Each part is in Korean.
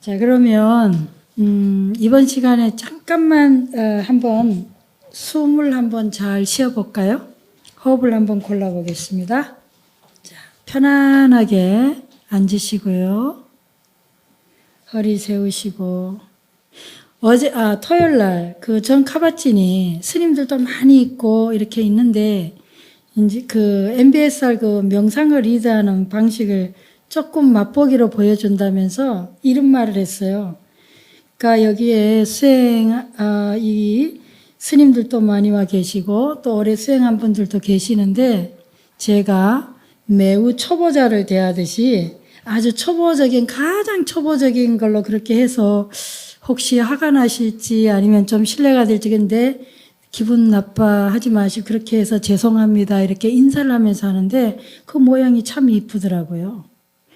자, 그러면 이번 시간에 잠깐만 한번 숨을 한번 잘 쉬어볼까요? 호흡을 한번 골라보겠습니다. 자, 편안하게 앉으시고요. 허리 세우시고. 토요일 날 그 전 카바찐이 스님들도 많이 있고 이렇게 있는데 이제 그 MBSR 그 명상을 리드하는 방식을 조금 맛보기로 보여준다면서 이런 말을 했어요. 그러니까 여기에 이 스님들도 많이 와 계시고 또 오래 수행한 분들도 계시는데 제가 매우 초보자를 대하듯이 아주 초보적인 가장 초보적인 걸로 그렇게 해서 혹시 화가 나실지 아니면 좀 신뢰가 될지 근데 기분 나빠하지 마시고 그렇게 해서 죄송합니다 이렇게 인사를 하면서 하는데 그 모양이 참 이쁘더라고요.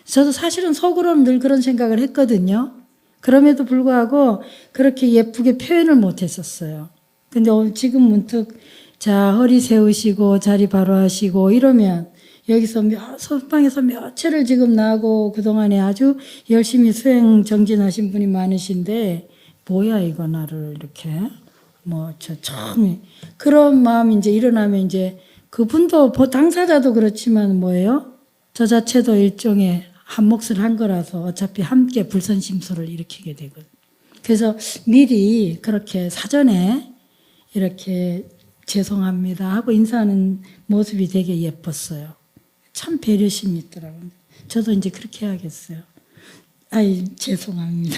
저도 사실은 속으로는 늘 그런 생각을 했거든요. 그럼에도 불구하고 그렇게 예쁘게 표현을 못했었어요. 근데 지금 문득 자 허리 세우시고 자리 바로 하시고 이러면 여기서 선방에서 며칠을 지금 나고 그동안에 아주 열심히 수행 정진하신 분이 많으신데 뭐야 이거 나를 이렇게 처음에 그런 마음이 이제 일어나면 이제 그분도 당사자도 그렇지만 뭐예요? 저 자체도 일종의 한 몫을 한 거라서 어차피 함께 불선심소를 일으키게 되거든요. 그래서 미리 그렇게 사전에 이렇게 죄송합니다 하고 인사하는 모습이 되게 예뻤어요. 참 배려심이 있더라고요. 저도 이제 그렇게 해야겠어요. 죄송합니다.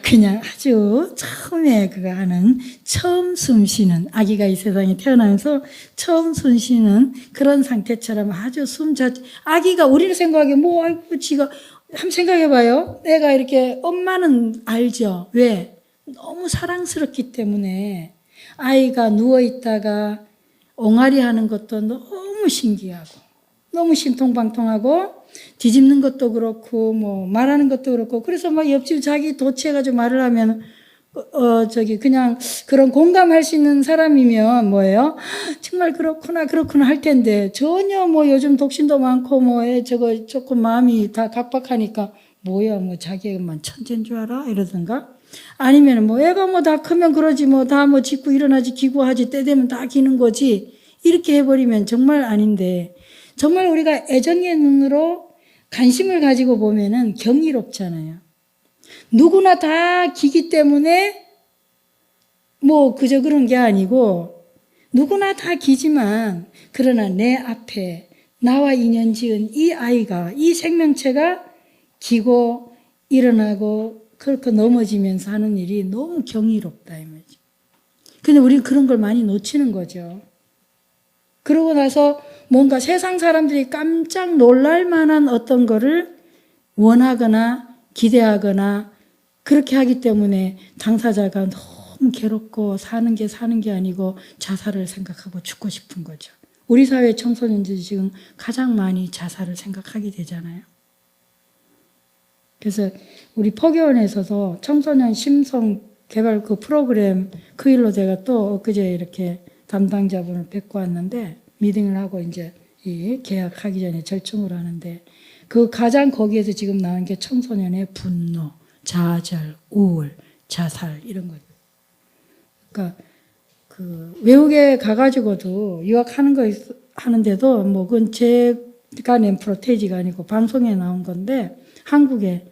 그냥 아주 처음에 그거 하는 처음 숨 쉬는 아기가 이 세상에 태어나면서 처음 숨 쉬는 그런 상태처럼 아주 아기가 우리를 생각하기에 지가 한번 생각해봐요. 내가 이렇게 엄마는 알죠. 왜? 너무 사랑스럽기 때문에 아이가 누워있다가 옹알이 하는 것도 너무 신기하고 너무 신통방통하고 뒤집는 것도 그렇고 말하는 것도 그렇고 그래서 막 옆집 자기 도취해가지고 말을 하면 그냥 그런 공감할 수 있는 사람이면 뭐예요? 정말 그렇구나 할 텐데 전혀 요즘 독신도 많고 저거 조금 마음이 다 각박하니까 뭐야 자기만 천재인 줄 알아? 이러던가 아니면 애가 다 크면 그러지 다 짓고 일어나지 기구하지 때 되면 다 기는 거지 이렇게 해버리면 정말 아닌데 정말 우리가 애정의 눈으로 관심을 가지고 보면은 경이롭잖아요. 누구나 다 기기 때문에 그저 그런 게 아니고 누구나 다 기지만 그러나 내 앞에 나와 인연 지은 이 아이가 이 생명체가 기고 일어나고 그렇게 넘어지면서 하는 일이 너무 경이롭다 이 말이죠. 근데 우리는 그런 걸 많이 놓치는 거죠. 그러고 나서 뭔가 세상 사람들이 깜짝 놀랄 만한 어떤 거를 원하거나 기대하거나 그렇게 하기 때문에 당사자가 너무 괴롭고 사는 게 아니고 자살을 생각하고 죽고 싶은 거죠. 우리 사회 청소년들이 지금 가장 많이 자살을 생각하게 되잖아요. 그래서 우리 포교원에서도 청소년 심성 개발 그 프로그램 그 일로 제가 또 엊그제 이렇게 담당자분을 뵙고 왔는데 미팅을 하고 이제 계약하기 전에 절충을 하는데 그 가장 거기에서 지금 나온 게 청소년의 분노, 좌절, 우울, 자살 이런 거. 그러니까 그 외국에 가가지고도 유학하는 거 하는데도 그건 제가 낸 프로테이지가 아니고 방송에 나온 건데 한국의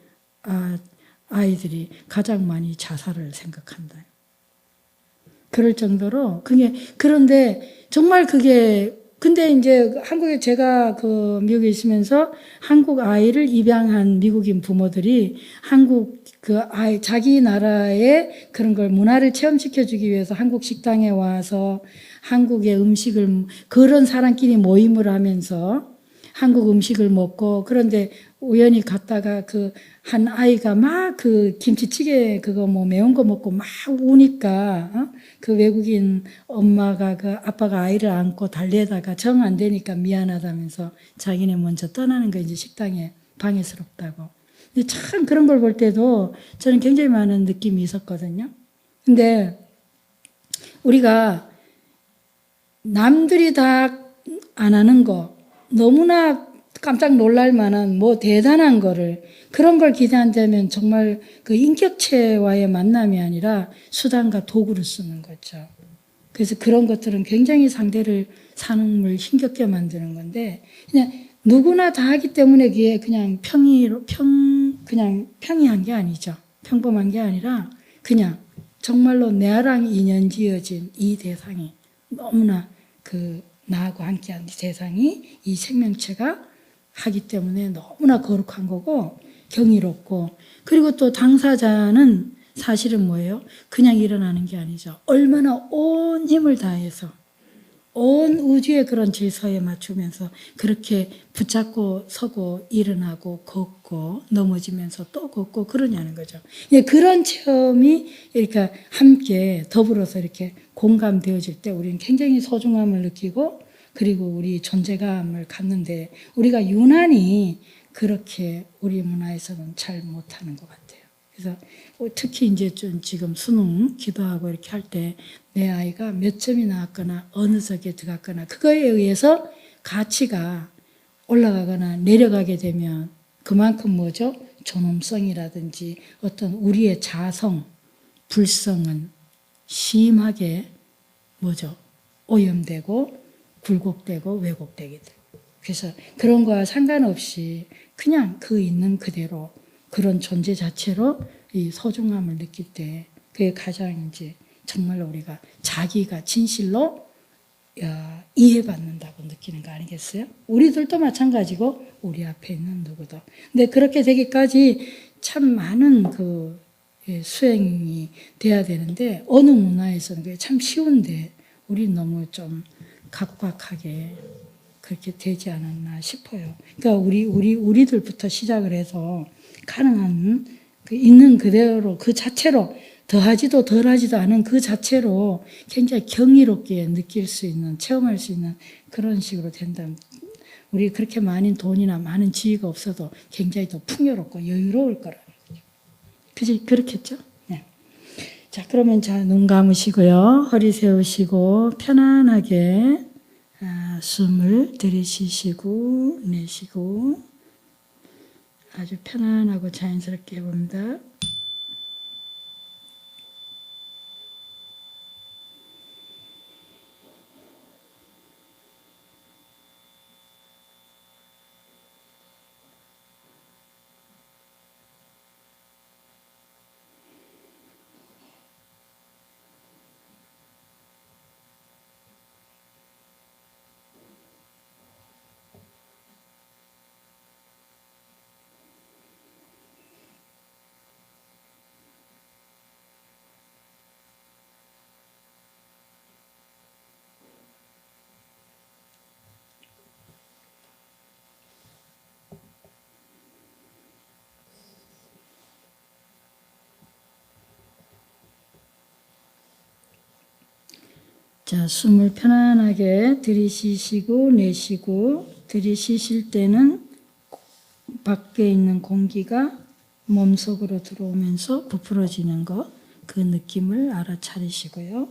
아이들이 가장 많이 자살을 생각한다. 그럴 정도로 그런데 정말 근데 이제 한국에 제가 미국에 있으면서 한국 아이를 입양한 미국인 부모들이 한국 자기 나라의 그런 걸 문화를 체험시켜주기 위해서 한국 식당에 와서 한국의 음식을 그런 사람끼리 모임을 하면서 한국 음식을 먹고 그런데 우연히 갔다가 한 아이가 막 김치찌개 매운 거 먹고 막 우니까 그 외국인 엄마가 아빠가 아이를 안고 달래다가 정 안 되니까 미안하다면서 자기네 먼저 떠나는 거 이제 식당에 방해스럽다고. 근데 참 그런 걸 볼 때도 저는 굉장히 많은 느낌이 있었거든요. 근데 우리가 남들이 다 안 하는 거 너무나 깜짝 놀랄 만한 뭐 대단한 거를 그런 걸 기대한다면 정말 그 인격체와의 만남이 아니라 수단과 도구를 쓰는 거죠. 그래서 그런 것들은 굉장히 상대를 사는 힘겹게 만드는 건데 그냥 누구나 다 하기 때문에 그게 그냥 그냥 평이한 게 아니죠. 평범한 게 아니라 그냥 정말로 나랑 인연 지어진 이 대상이 너무나 나하고 함께한 이 대상이 이 생명체가 하기 때문에 너무나 거룩한 거고 경이롭고 그리고 또 당사자는 사실은 뭐예요? 그냥 일어나는 게 아니죠. 얼마나 온 힘을 다해서 온 우주의 그런 질서에 맞추면서 그렇게 붙잡고 서고 일어나고 걷고 넘어지면서 또 걷고 그러냐는 거죠. 그런 체험이 이렇게 함께 더불어서 이렇게 공감되어질 때 우리는 굉장히 소중함을 느끼고 그리고 우리 존재감을 갖는데 우리가 유난히 그렇게 우리 문화에서는 잘 못하는 것 같아요. 그래서 특히 이제 좀 지금 수능 기도하고 이렇게 할 때 내 아이가 몇 점이 나왔거나 어느 적에 들어갔거나 그거에 의해서 가치가 올라가거나 내려가게 되면 그만큼 뭐죠? 존엄성이라든지 어떤 우리의 자성, 불성은 심하게 뭐죠? 오염되고 굴곡되고 왜곡되게 돼요. 그래서 그런 거와 상관없이 그냥 그 있는 그대로 그런 존재 자체로 이 소중함을 느낄 때 그게 가장 이제 정말로 우리가 자기가 진실로 이해받는다고 느끼는 거 아니겠어요? 우리들도 마찬가지고 우리 앞에 있는 누구도. 근데 그렇게 되기까지 참 많은 수행이 돼야 되는데 어느 문화에서는 그게 참 쉬운데 우리 너무 좀 각박하게 그렇게 되지 않았나 싶어요. 그러니까 우리들부터 시작을 해서 가능한 있는 그대로 그 자체로 더하지도 덜하지도 않은 그 자체로 굉장히 경이롭게 느낄 수 있는 체험할 수 있는 그런 식으로 된다면 우리 그렇게 많은 돈이나 많은 지위가 없어도 굉장히 더 풍요롭고 여유로울 거라는 거죠. 그지? 그렇겠죠? 네. 자, 그러면 눈 감으시고요. 허리 세우시고 편안하게 숨을 들이쉬시고 내쉬고 아주 편안하고 자연스럽게 해봅니다. 자, 숨을 편안하게 들이쉬시고 내쉬고 들이쉬실 때는 밖에 있는 공기가 몸속으로 들어오면서 부풀어지는 것, 그 느낌을 알아차리시고요.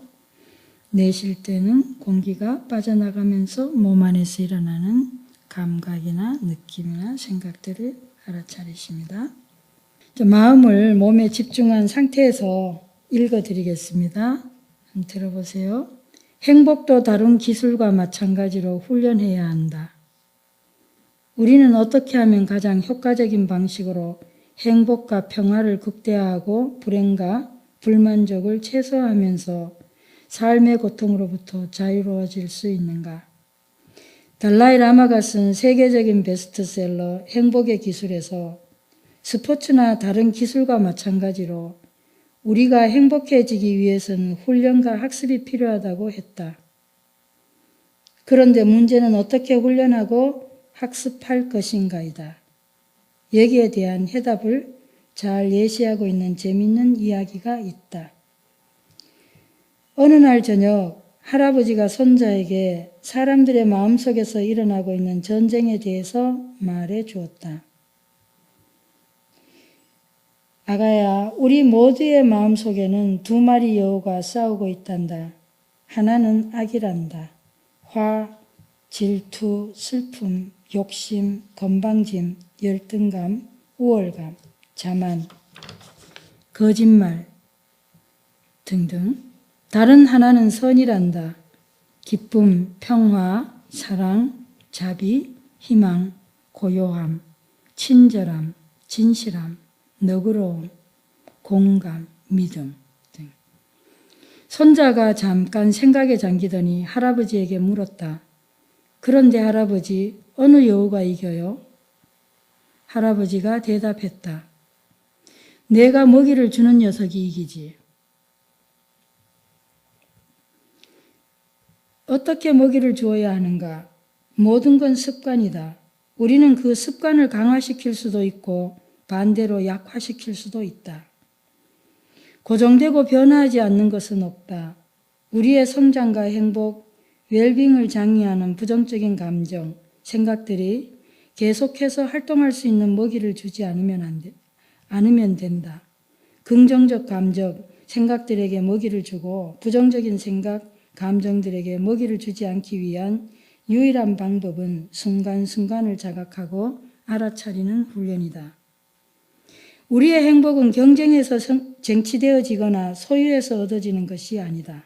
내쉴 때는 공기가 빠져나가면서 몸 안에서 일어나는 감각이나 느낌이나 생각들을 알아차리십니다. 마음을 몸에 집중한 상태에서 읽어드리겠습니다. 한번 들어보세요. 행복도 다른 기술과 마찬가지로 훈련해야 한다. 우리는 어떻게 하면 가장 효과적인 방식으로 행복과 평화를 극대화하고 불행과 불만족을 최소화하면서 삶의 고통으로부터 자유로워질 수 있는가? 달라이 라마가 쓴 세계적인 베스트셀러 행복의 기술에서 스포츠나 다른 기술과 마찬가지로 우리가 행복해지기 위해서는 훈련과 학습이 필요하다고 했다. 그런데 문제는 어떻게 훈련하고 학습할 것인가이다. 여기에 대한 해답을 잘 예시하고 있는 재미있는 이야기가 있다. 어느 날 저녁 할아버지가 손자에게 사람들의 마음속에서 일어나고 있는 전쟁에 대해서 말해 주었다. 아가야, 우리 모두의 마음속에는 두 마리 여우가 싸우고 있단다. 하나는 악이란다. 화, 질투, 슬픔, 욕심, 건방짐, 열등감, 우월감, 자만, 거짓말 등등. 다른 하나는 선이란다. 기쁨, 평화, 사랑, 자비, 희망, 고요함, 친절함, 진실함, 너그러움, 공감, 믿음 등. 손자가 잠깐 생각에 잠기더니 할아버지에게 물었다. 그런데 할아버지, 어느 여우가 이겨요? 할아버지가 대답했다. 내가 먹이를 주는 녀석이 이기지. 어떻게 먹이를 주어야 하는가? 모든 건 습관이다. 우리는 그 습관을 강화시킬 수도 있고 반대로 약화시킬 수도 있다. 고정되고 변화하지 않는 것은 없다. 우리의 성장과 행복, 웰빙을 장려하는 부정적인 감정, 생각들이 계속해서 활동할 수 있는 먹이를 주지 않으면 된다. 긍정적 감정, 생각들에게 먹이를 주고 부정적인 생각, 감정들에게 먹이를 주지 않기 위한 유일한 방법은 순간순간을 자각하고 알아차리는 훈련이다. 우리의 행복은 경쟁에서 쟁취되어지거나 소유해서 얻어지는 것이 아니다.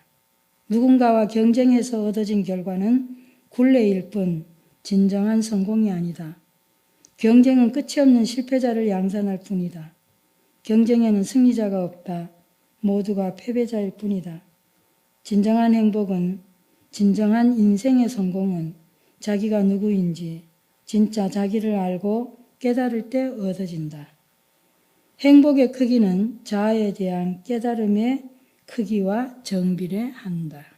누군가와 경쟁해서 얻어진 결과는 굴레일 뿐 진정한 성공이 아니다. 경쟁은 끝이 없는 실패자를 양산할 뿐이다. 경쟁에는 승리자가 없다. 모두가 패배자일 뿐이다. 진정한 행복은, 진정한 인생의 성공은 자기가 누구인지 진짜 자기를 알고 깨달을 때 얻어진다. 행복의 크기는 자아에 대한 깨달음의 크기와 정비례한다.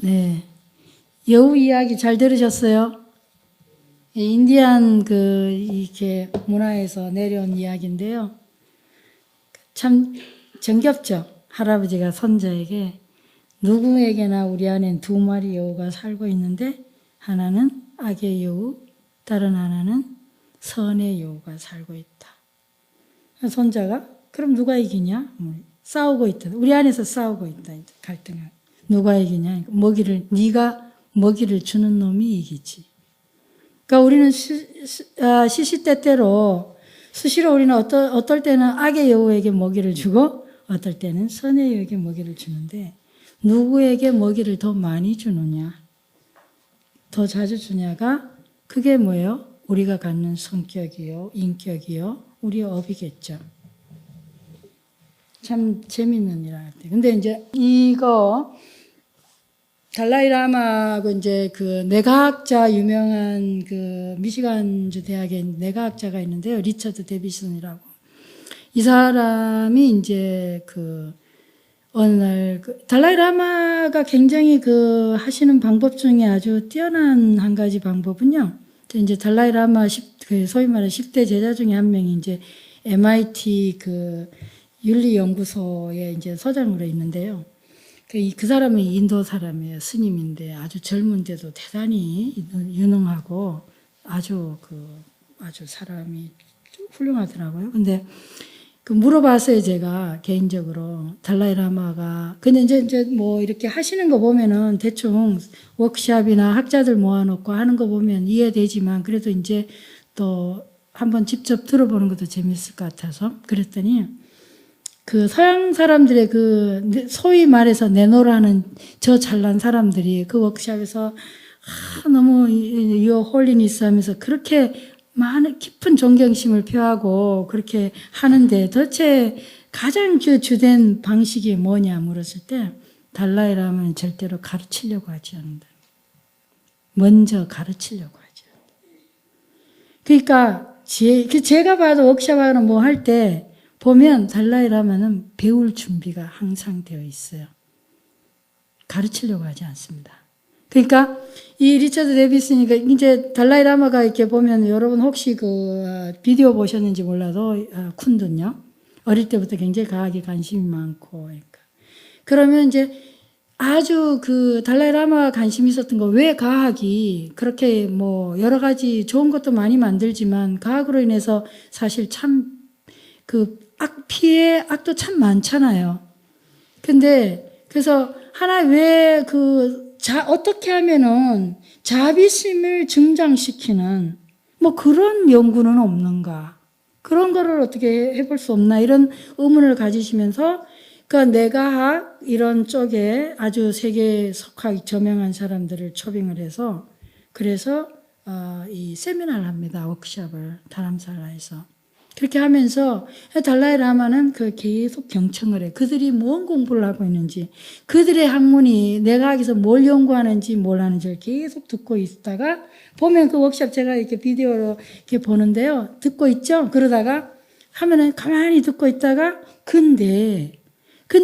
네. 여우 이야기 잘 들으셨어요? 인디안 이렇게 문화에서 내려온 이야기인데요. 참 정겹죠? 할아버지가 손자에게 누구에게나 우리 안엔 두 마리 여우가 살고 있는데 하나는 악의 여우, 다른 하나는 선의 여우가 살고 있다. 손자가 그럼 누가 이기냐? 싸우고 있다. 우리 안에서 싸우고 있다. 갈등하고. 누가 이기냐? 네가 먹이를 주는 놈이 이기지. 그러니까 우리는 시시때때로 수시로 우리는 어떨 때는 악의 여우에게 먹이를 주고 어떨 때는 선의 여우에게 먹이를 주는데 누구에게 먹이를 더 많이 주느냐, 더 자주 주냐가 그게 뭐예요? 우리가 갖는 성격이요, 인격이요, 우리의 업이겠죠. 참 재밌는 일 같아요. 근데 이제 이거 달라이 라마하고 이제 뇌과학자 유명한 미시간주 대학의 뇌과학자가 있는데요. 리처드 데비슨이라고. 이 사람이 이제 어느 날 달라이 라마가 굉장히 하시는 방법 중에 아주 뛰어난 한 가지 방법은요. 이제 달라이 라마 소위 말하는 10대 제자 중에 한 명이 이제 MIT 윤리연구소에 이제 서장으로 있는데요. 그 사람은 인도 사람이에요. 스님인데 아주 젊은데도 대단히 유능하고 아주 사람이 훌륭하더라고요. 근데 물어봤어요, 제가 개인적으로. 달라이 라마가. 근데 이제 뭐 이렇게 하시는 거 보면은 대충 워크샵이나 학자들 모아놓고 하는 거 보면 이해되지만 그래도 이제 또 한번 직접 들어보는 것도 재밌을 것 같아서 그랬더니 서양 사람들의 소위 말해서 내노라는 저 잘난 사람들이 워크숍에서 너무 Your Holiness 하면서 그렇게 많은 깊은 존경심을 표하고 그렇게 하는데 도대체 가장 주된 방식이 뭐냐 물었을 때 달라이 라마는 절대로 가르치려고 하지 않는다. 먼저 가르치려고 하지 않는다. 그러니까 제가 봐도 워크숍하거나 뭐 할 때 보면 달라이 라마는 배울 준비가 항상 되어 있어요. 가르치려고 하지 않습니다. 그러니까 이 리처드 데비슨이니까 이제 달라이 라마가 이렇게 보면 여러분 혹시 비디오 보셨는지 몰라도 쿤든요. 어릴 때부터 굉장히 과학에 관심이 많고. 그러니까. 그러면 이제 아주 그 달라이 라마가 관심이 있었던 거, 왜 과학이 그렇게 뭐 여러 가지 좋은 것도 많이 만들지만 과학으로 인해서 사실 참 그 피해 악도 참 많잖아요. 근데 그래서 하나 왜 어떻게 하면은 자비심을 증장시키는 뭐 그런 연구는 없는가? 그런 거를 어떻게 해볼 수 없나? 이런 의문을 가지시면서 그러니까 뇌과학 이런 쪽에 아주 세계 석학 저명한 사람들을 초빙을 해서 그래서 이 세미나를 합니다. 워크숍을 다람살라에서. 그렇게 하면서 달라이 라마는 계속 경청을 해. 그들이 뭔 공부를 하고 있는지, 그들의 학문이 뇌과학에서 뭘 연구하는지 뭘 하는지를 계속 듣고 있다가 보면 그 워크숍 제가 이렇게 비디오로 이렇게 보는데요. 듣고 있죠? 그러다가 하면은 가만히 듣고 있다가 근데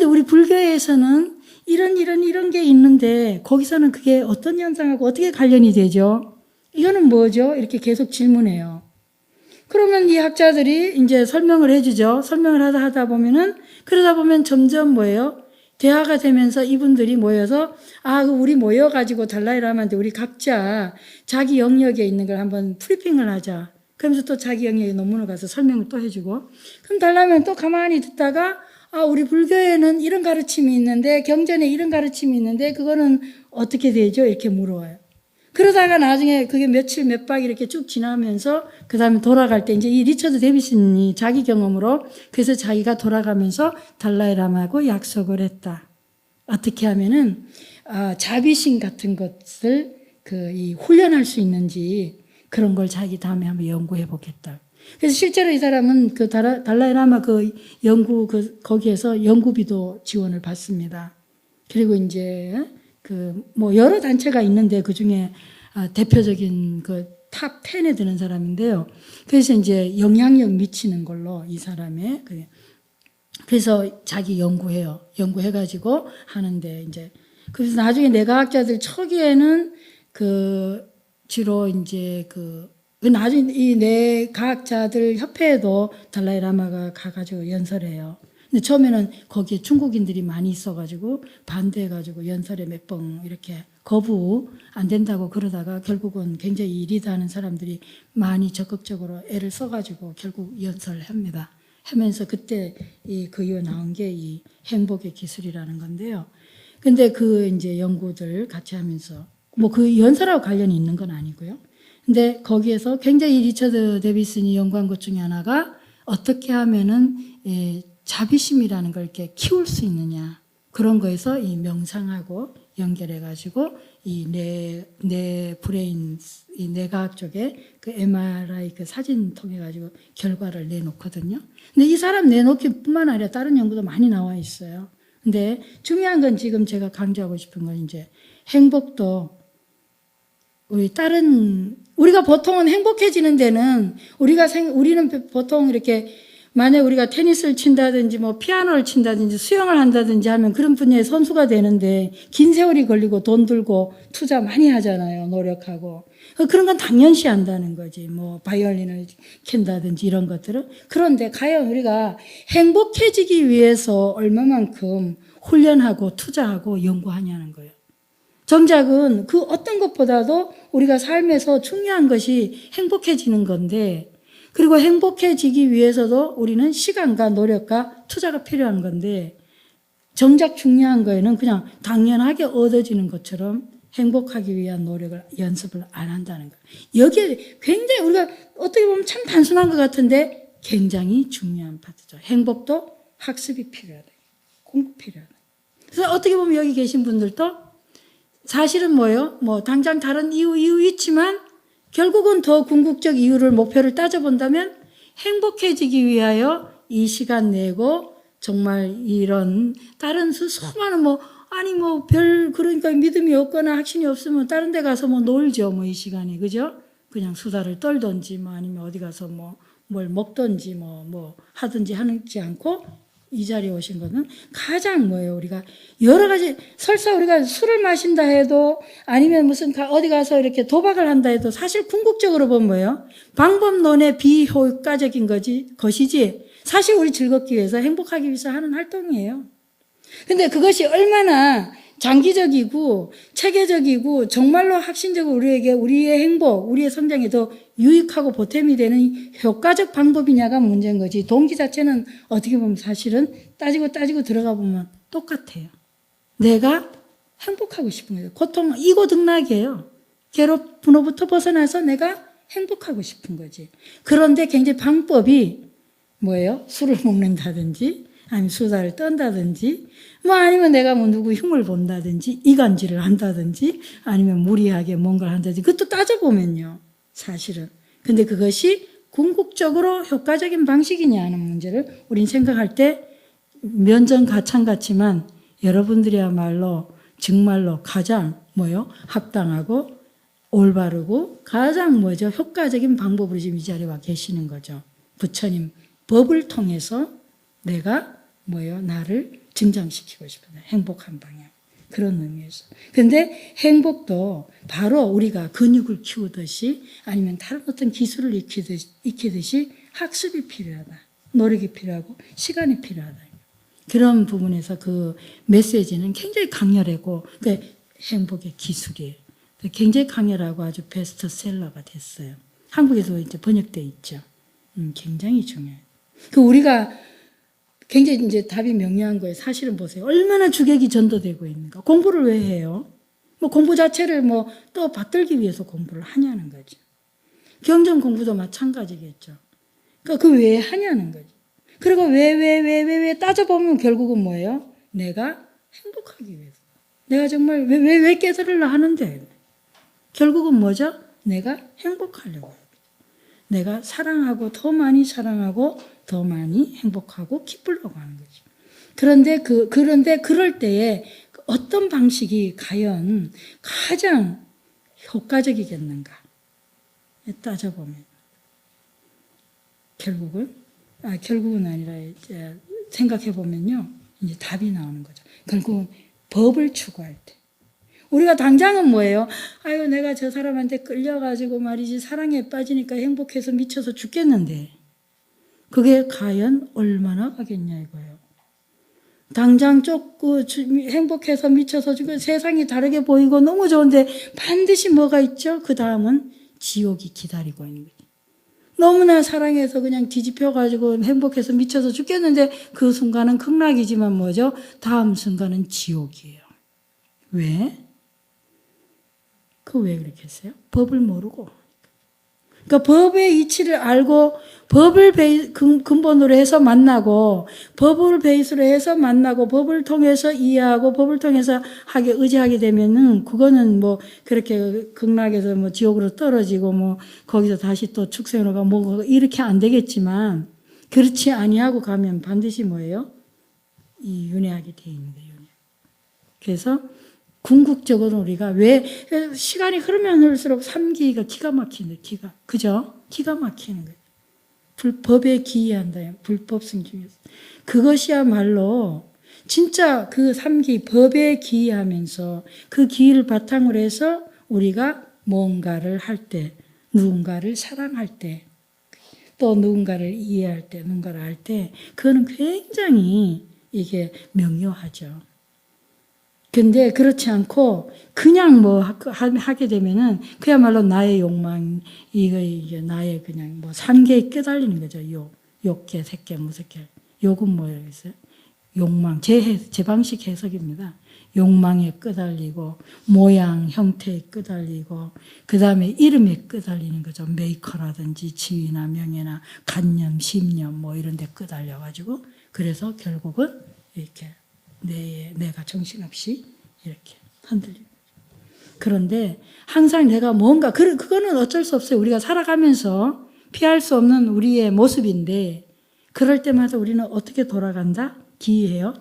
우리 불교에서는 이런 게 있는데 거기서는 그게 어떤 현상하고 어떻게 관련이 되죠? 이거는 뭐죠? 이렇게 계속 질문해요. 그러면 이 학자들이 이제 설명을 해주죠. 설명을 하다 보면은 그러다 보면 점점 뭐예요? 대화가 되면서 이분들이 모여서 우리 모여가지고 달라이 라마한테 우리 각자 자기 영역에 있는 걸 한번 프리핑을 하자. 그러면서 또 자기 영역에 논문을 가서 설명을 또 해주고 그럼 달라이라마는 또 가만히 듣다가 우리 불교에는 이런 가르침이 있는데 경전에 이런 가르침이 있는데 그거는 어떻게 되죠? 이렇게 물어와요. 그러다가 나중에 그게 며칠 몇 박 이렇게 쭉 지나면서 그 다음에 돌아갈 때 이제 이 리처드 데비슨이 자기 경험으로 그래서 자기가 돌아가면서 달라이 라마하고 약속을 했다. 어떻게 하면은 자비심 같은 것을 이 훈련할 수 있는지 그런 걸 자기 다음에 한번 연구해 보겠다. 그래서 실제로 이 사람은 그 달라이 라마 그 연구 거기에서 연구비도 지원을 받습니다. 그리고 이제 뭐 여러 단체가 있는데 그 중에 대표적인 탑 10에 드는 사람인데요. 그래서 이제 영향력 미치는 걸로 이 사람의 그래서 자기 연구해요. 연구해가지고 하는데 이제 그래서 나중에 뇌과학자들 초기에는 주로 이제 나중에 이 뇌과학자들 협회에도 달라이 라마가 가가지고 연설해요. 근데 처음에는 거기에 중국인들이 많이 있어가지고 반대해가지고 연설에 몇 번 이렇게 거부 안 된다고 그러다가 결국은 굉장히 리드하는 사람들이 많이 적극적으로 애를 써가지고 결국 연설을 합니다. 하면서 그때 그 이후 나온 게 이 행복의 기술이라는 건데요. 근데 이제 연구들 같이 하면서 뭐 그 연설하고 관련이 있는 건 아니고요. 근데 거기에서 굉장히 리처드 데비슨이 연구한 것 중에 하나가 어떻게 하면은 자비심이라는 걸 이렇게 키울 수 있느냐. 그런 거에서 이 명상하고 연결해가지고 이 뇌 브레인, 이 뇌과학 쪽에 MRI 사진 통해가지고 결과를 내놓거든요. 근데 이 사람 내놓기 뿐만 아니라 다른 연구도 많이 나와 있어요. 근데 중요한 건 지금 제가 강조하고 싶은 건 이제 행복도 우리가 보통은 행복해지는 데는 우리는 보통 이렇게 만약 우리가 테니스를 친다든지 뭐 피아노를 친다든지 수영을 한다든지 하면 그런 분야의 선수가 되는데 긴 세월이 걸리고 돈 들고 투자 많이 하잖아요. 노력하고. 그런 건 당연시 한다는 거지. 뭐 바이올린을 캔다든지 이런 것들은. 그런데 과연 우리가 행복해지기 위해서 얼마만큼 훈련하고 투자하고 연구하냐는 거예요. 정작은 그 어떤 것보다도 우리가 삶에서 중요한 것이 행복해지는 건데 그리고 행복해지기 위해서도 우리는 시간과 노력과 투자가 필요한 건데 정작 중요한 거에는 그냥 당연하게 얻어지는 것처럼 행복하기 위한 노력을 연습을 안 한다는 거예요. 여기에 굉장히 우리가 어떻게 보면 참 단순한 것 같은데 굉장히 중요한 파트죠. 행복도 학습이 필요하다. 공부 필요하다. 그래서 어떻게 보면 여기 계신 분들도 사실은 뭐예요? 뭐 당장 다른 이유 있지만 결국은 더 궁극적 이유를 목표를 따져본다면 행복해지기 위하여 이 시간 내고 정말 이런 다른 수많은 그러니까 믿음이 없거나 확신이 없으면 다른 데 가서 놀죠. 이 시간에. 그죠? 그냥 수다를 떨던지 아니면 어디 가서 뭘 먹던지 하든지 하지 않고 이 자리에 오신 것은 가장 우리가 여러 가지 설사 우리가 술을 마신다 해도 아니면 무슨 어디 가서 이렇게 도박을 한다 해도 사실 궁극적으로 보면 방법론의 비효과적인 것이지 사실 우리 즐겁기 위해서 행복하기 위해서 하는 활동이에요. 근데 그것이 얼마나 장기적이고 체계적이고 정말로 확신적으로 우리에게 우리의 행복, 우리의 성장에 더 유익하고 보탬이 되는 효과적 방법이냐가 문제인 거지. 동기 자체는 어떻게 보면 사실은 따지고 들어가 보면 똑같아요. 내가 행복하고 싶은 거예요. 고통, 이고등락이에요. 괴롭, 분노부터 벗어나서 내가 행복하고 싶은 거지. 그런데 굉장히 방법이 뭐예요? 술을 먹는다든지, 아니면 수다를 떤다든지, 뭐 아니면 내가 뭐 누구 흉을 본다든지, 이간질을 한다든지, 아니면 무리하게 뭔가를 한다든지, 그것도 따져보면요. 사실은. 근데 그것이 궁극적으로 효과적인 방식이냐 하는 문제를 우린 생각할 때 면전가찬 같지만 여러분들이야말로 정말로 가장 뭐요? 합당하고 올바르고 가장 뭐죠? 효과적인 방법으로 지금 이 자리에 와 계시는 거죠. 부처님 법을 통해서 내가 뭐요? 나를 증장시키고 싶은 행복한 방향. 그런 의미에서. 근데 행복도 바로 우리가 근육을 키우듯이 아니면 다른 어떤 기술을 익히듯이 학습이 필요하다. 노력이 필요하고 시간이 필요하다. 그런 부분에서 그 메시지는 굉장히 강렬하고 행복의 기술이에요. 굉장히 강렬하고 아주 베스트셀러가 됐어요. 한국에도 이제 번역되어 있죠. 굉장히 중요해요. 우리가 굉장히 이제 답이 명료한 거예요. 사실은 보세요. 얼마나 주객이 전도되고 있는가. 공부를 왜 해요? 뭐 공부 자체를 뭐 또 받들기 위해서 공부를 하냐는 거죠. 경전 공부도 마찬가지겠죠. 그러니까 그 왜 하냐는 거죠. 그리고 왜 따져보면 결국은 뭐예요? 내가 행복하기 위해서. 내가 정말 왜 깨달으려 하는데. 결국은 뭐죠? 내가 행복하려고 해요. 내가 사랑하고 더 많이 사랑하고 더 많이 행복하고 기쁘려고 하는 거죠. 그런데 그럴 때에 어떤 방식이 과연 가장 효과적이겠는가? 따져보면 결국은 아니라 이제 생각해 보면요. 이제 답이 나오는 거죠. 결국은 법을 추구할 때. 우리가 당장은 뭐예요? 아유, 내가 저 사람한테 끌려가지고 말이지 사랑에 빠지니까 행복해서 미쳐서 죽겠는데 그게 과연 얼마나 가겠냐 이거예요. 당장 쫓고 행복해서 미쳐서 죽고 세상이 다르게 보이고 너무 좋은데 반드시 뭐가 있죠? 그 다음은 지옥이 기다리고 있는 거죠. 너무나 사랑해서 그냥 뒤집혀가지고 행복해서 미쳐서 죽겠는데 그 순간은 극락이지만 뭐죠? 다음 순간은 지옥이에요. 왜? 왜 그렇게 했어요? 법을 모르고. 그러니까 법의 이치를 알고 법을 근본으로 해서 만나고 법을 베이스로 해서 만나고 법을 통해서 이해하고 법을 통해서 의지하게 되면은 그거는 뭐 그렇게 극락에서 뭐 지옥으로 떨어지고 뭐 거기서 다시 또 축생으로 가고 뭐 이렇게 안 되겠지만 그렇지 아니하고 가면 반드시 뭐예요? 이 윤회하게 돼 있는 거예요. 그래서 궁극적으로 우리가 왜 시간이 흐르면 흐를수록 삼기가 기가 막히는 그죠? 기가 막히는 거예요. 불법에 기이한다. 불법성 중에서. 그것이야말로 진짜 그 삼기 법에 기이하면서 그 기의를 바탕으로 해서 우리가 뭔가를 할 때, 누군가를 사랑할 때, 또 누군가를 이해할 때, 누군가를 할 때, 그거는 굉장히 이게 명료하죠. 근데 그렇지 않고 그냥 뭐 하게 되면은 그야말로 나의 욕망, 이게 나의 그냥 뭐 삼계에 껴달리는 거죠. 욕계, 색계, 무색계. 욕은 뭐였어요? 욕망. 제 방식 해석입니다. 욕망에 끄달리고, 모양, 형태에 끄달리고, 그 다음에 이름에 끄달리는 거죠. 메이커라든지 지위나 명예나 간념, 심념 뭐 이런 데 끄달려가지고, 그래서 결국은 이렇게 내가 정신없이 이렇게 흔들리는 거죠. 그런데 항상 내가 뭔가, 그거는 어쩔 수 없어요. 우리가 살아가면서 피할 수 없는 우리의 모습인데, 그럴 때마다 우리는 어떻게 돌아간다? 기이해요.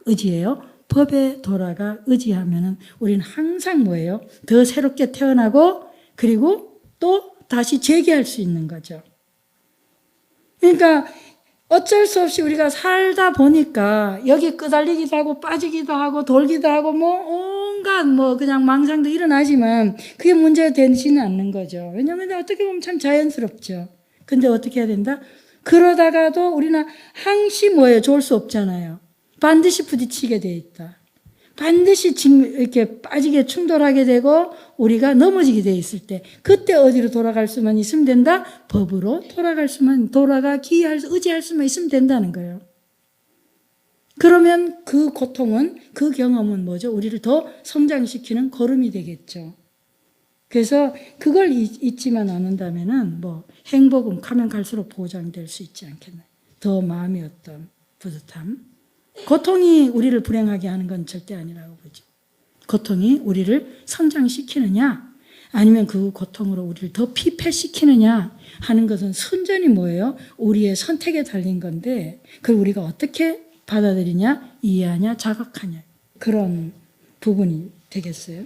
의지해요. 법에 돌아가 의지하면은 우리는 항상 뭐예요? 더 새롭게 태어나고, 그리고 또 다시 재기할 수 있는 거죠. 그러니까 어쩔 수 없이 우리가 살다 보니까 여기 끄달리기도 하고 빠지기도 하고 돌기도 하고 뭐 온갖 뭐 그냥 망상도 일어나지만 그게 문제가 되지는 않는 거죠. 왜냐하면 어떻게 보면 참 자연스럽죠. 근데 어떻게 해야 된다? 그러다가도 우리는 항시 뭐예요? 좋을 수 없잖아요. 반드시 부딪히게 돼 있다. 반드시 이렇게 빠지게 충돌하게 되고 우리가 넘어지게 돼 있을 때 그때 어디로 돌아갈 수만 있으면 된다? 법으로 의지할 수만 있으면 된다는 거예요. 그러면 그 고통은, 그 경험은 뭐죠? 우리를 더 성장시키는 걸음이 되겠죠. 그래서 그걸 잊지만 않는다면은 행복은 가면 갈수록 보장될 수 있지 않겠나요? 더 마음의 어떤 뿌듯함. 고통이 우리를 불행하게 하는 건 절대 아니라고 보죠. 고통이 우리를 성장시키느냐 아니면 그 고통으로 우리를 더 피폐시키느냐 하는 것은 순전히 뭐예요? 우리의 선택에 달린 건데 그걸 우리가 어떻게 받아들이냐, 이해하냐, 자각하냐 그런 부분이 되겠어요.